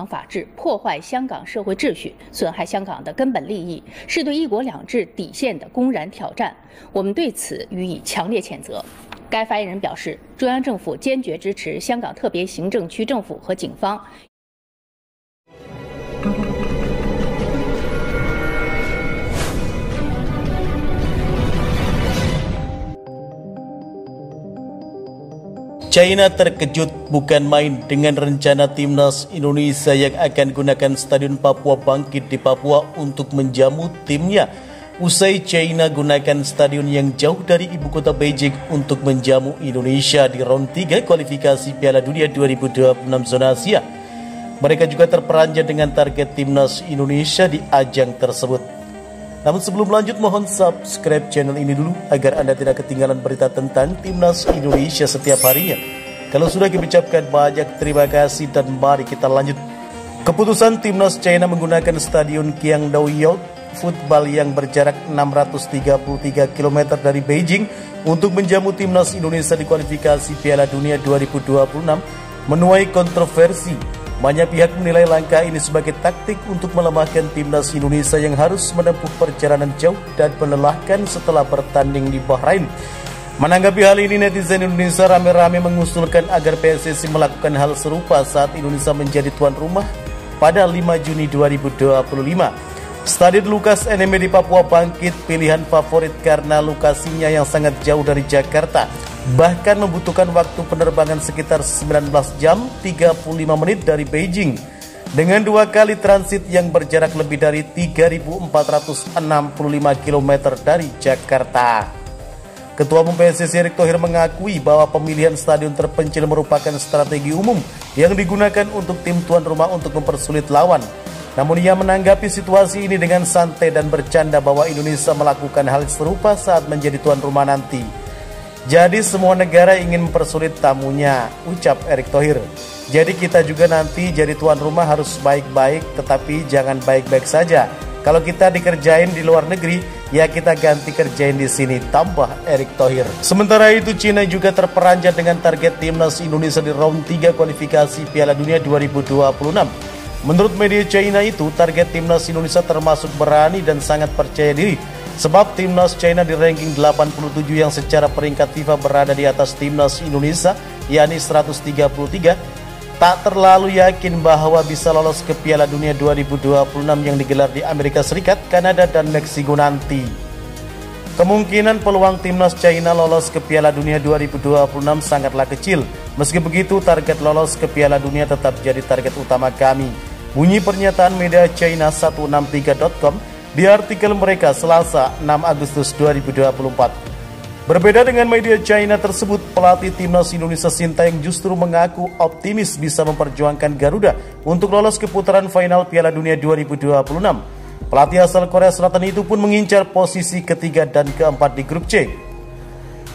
法治，破坏香港社会秩序，损害香港的根本利益，是对一国两制底线的公然挑战。我们对此予以强烈谴责。该发言人表示，中央政府坚决支持香港特别行政区政府和警方。China terkejut bukan main dengan rencana timnas Indonesia yang akan gunakan Stadion Papua Bangkit di Papua untuk menjamu timnya. Usai China gunakan stadion yang jauh dari ibu kota Beijing untuk menjamu Indonesia di round 3 kualifikasi Piala Dunia 2026 zona Asia. Mereka juga terperanjat dengan target timnas Indonesia di ajang tersebut. Namun sebelum lanjut, mohon subscribe channel ini dulu agar Anda tidak ketinggalan berita tentang timnas Indonesia setiap harinya. Kalau sudah kami ucapkan banyak terima kasih dan mari kita lanjut. Keputusan timnas China menggunakan stadion Qingdao Youth Football yang berjarak 633 km dari Beijing untuk menjamu timnas Indonesia di kualifikasi Piala Dunia 2026 menuai kontroversi. Banyak pihak menilai langkah ini sebagai taktik untuk melemahkan timnas Indonesia yang harus menempuh perjalanan jauh dan melelahkan setelah bertanding di Bahrain. Menanggapi hal ini, netizen Indonesia rame-rame mengusulkan agar PSSI melakukan hal serupa saat Indonesia menjadi tuan rumah pada 5 Juni 2025. Stadion Lukas NMB di Papua Bangkit pilihan favorit karena lokasinya yang sangat jauh dari Jakarta. Bahkan membutuhkan waktu penerbangan sekitar 19 jam 35 menit dari Beijing dengan 2 kali transit yang berjarak lebih dari 3.465 km dari Jakarta. Ketua Umum PSSI Erick Thohir mengakui bahwa pemilihan stadion terpencil merupakan strategi umum yang digunakan untuk tim tuan rumah untuk mempersulit lawan. Namun ia menanggapi situasi ini dengan santai dan bercanda bahwa Indonesia melakukan hal serupa saat menjadi tuan rumah nanti. Jadi semua negara ingin mempersulit tamunya, ucap Erick Thohir. Jadi kita juga nanti jadi tuan rumah harus baik-baik, tetapi jangan baik-baik saja. Kalau kita dikerjain di luar negeri, ya kita ganti kerjain di sini, tambah Erick Thohir. Sementara itu Cina juga terperanjat dengan target timnas Indonesia di round 3 kualifikasi Piala Dunia 2026. Menurut media China itu, target timnas Indonesia termasuk berani dan sangat percaya diri. Sebab timnas China di ranking 87 yang secara peringkat FIFA berada di atas timnas Indonesia, yakni 133, tak terlalu yakin bahwa bisa lolos ke Piala Dunia 2026 yang digelar di Amerika Serikat, Kanada, dan Meksiko nanti. Kemungkinan peluang timnas China lolos ke Piala Dunia 2026 sangatlah kecil. Meski begitu, target lolos ke Piala Dunia tetap jadi target utama kami. Bunyi pernyataan media China 163.com di artikel mereka Selasa 6 Agustus 2024. Berbeda dengan media China tersebut, pelatih timnas Indonesia Sintayong justru mengaku optimis bisa memperjuangkan Garuda untuk lolos ke putaran final Piala Dunia 2026. Pelatih asal Korea Selatan itu pun mengincar posisi ketiga dan keempat di grup C.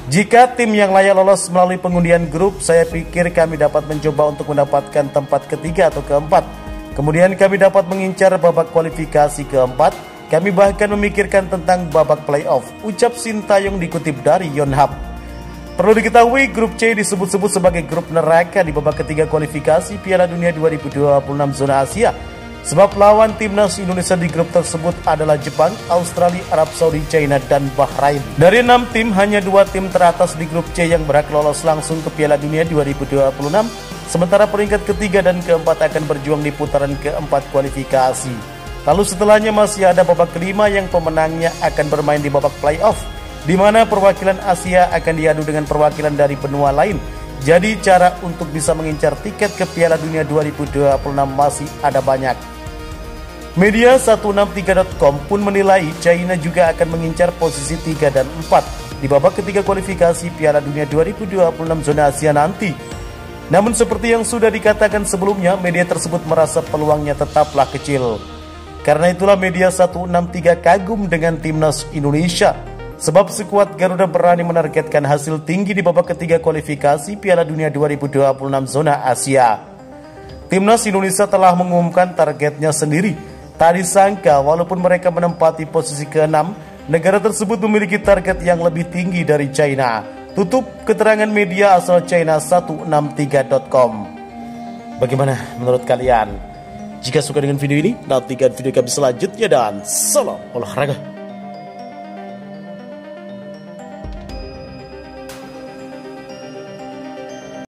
Jika tim yang layak lolos melalui pengundian grup, saya pikir kami dapat mencoba untuk mendapatkan tempat ketiga atau keempat. Kemudian kami dapat mengincar babak kualifikasi keempat. Kami bahkan memikirkan tentang babak playoff, ucap Sintayong dikutip dari Yonhap. Perlu diketahui, grup C disebut-sebut sebagai grup neraka di babak ketiga kualifikasi Piala Dunia 2026 zona Asia. Sebab lawan timnas Indonesia di grup tersebut adalah Jepang, Australia, Arab Saudi, China, dan Bahrain. Dari 6 tim, hanya 2 tim teratas di grup C yang berhak lolos langsung ke Piala Dunia 2026. Sementara peringkat ketiga dan keempat akan berjuang di putaran keempat kualifikasi. Lalu setelahnya masih ada babak kelima yang pemenangnya akan bermain di babak playoff, di mana perwakilan Asia akan diadu dengan perwakilan dari benua lain. Jadi cara untuk bisa mengincar tiket ke Piala Dunia 2026 masih ada banyak. Media 163.com pun menilai China juga akan mengincar posisi 3 dan 4 di babak ketiga kualifikasi Piala Dunia 2026 zona Asia nanti. Namun seperti yang sudah dikatakan sebelumnya, media tersebut merasa peluangnya tetaplah kecil. Karena itulah media 163 kagum dengan timnas Indonesia. Sebab skuad Garuda berani menargetkan hasil tinggi di babak ketiga kualifikasi Piala Dunia 2026 zona Asia. Timnas Indonesia telah mengumumkan targetnya sendiri. Tak disangka walaupun mereka menempati posisi ke-6, negara tersebut memiliki target yang lebih tinggi dari China. Tutup keterangan media asal China 163.com. Bagaimana menurut kalian? Jika suka dengan video ini, nantikan video kami selanjutnya dan salam olahraga.